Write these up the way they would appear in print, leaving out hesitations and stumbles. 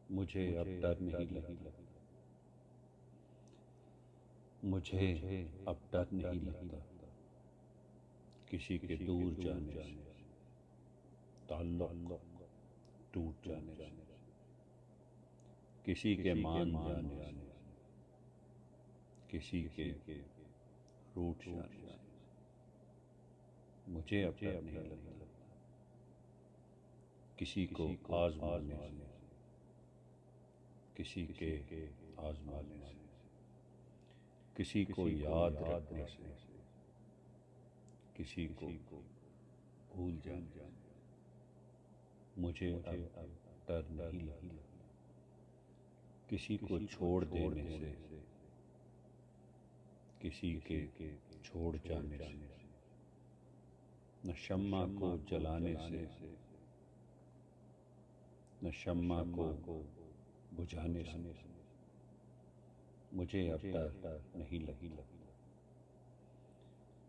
مجھے اب ڈر نہیں لگتا، مجھے اب ڈر نہیں لگتا کسی کے دور جانے سے، تعلق ٹوٹ جانے سے، کسی کے مان جانے سے، کسی کے روٹ جانے سے، مجھے اب ڈر نہیں لگتا کسی کو آزمانے سے، کسی کے آزمانے سے، کسی کو یاد رکھنے سے، کسی کو بھول جانے سے، مجھے اب ڈر نہیں لگتا کسی کو چھوڑ دینے سے، کسی کے چھوڑ جانے سے، نہ شمع کو جلانے سے، نہ شمع کو بجھانے سے، مجھے اب ڈر نہیں لگتا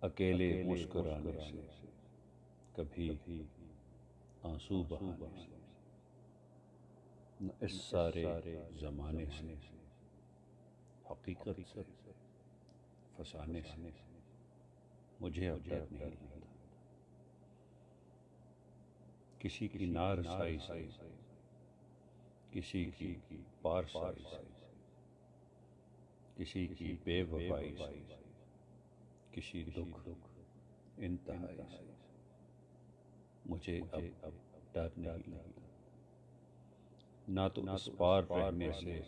اکیلے مسکرانے سے، کبھی آنسو بہانے سے، نہ اس سارے زمانے سے، حقیقت سے فسانے سے، مجھے اب ڈر نہیں لگتا کسی کی نارسائی سے، کسی کی پارسائی سے، کسی کی بے وفائی سے، کسی دکھ انتہائی سے، مجھے اب ڈر نہیں لگتا نہ تو اس پار رہنے سے،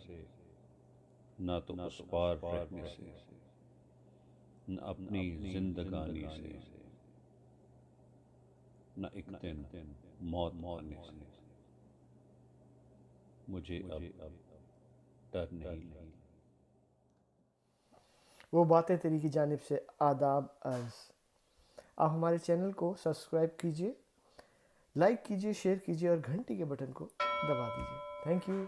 نہ تو اس پار رہنے سے، نہ اپنی زندگانی سے، نہ ایک دن موت آنے سے، مجھے اب ڈر نہیں لگتا۔ وہ باتیں تیری کی جانب سے آداب عرض۔ آپ ہمارے چینل کو سبسکرائب کیجئے، لائک کیجئے، شیئر کیجئے اور گھنٹی کے بٹن کو دبا دیجئے۔ Thank you.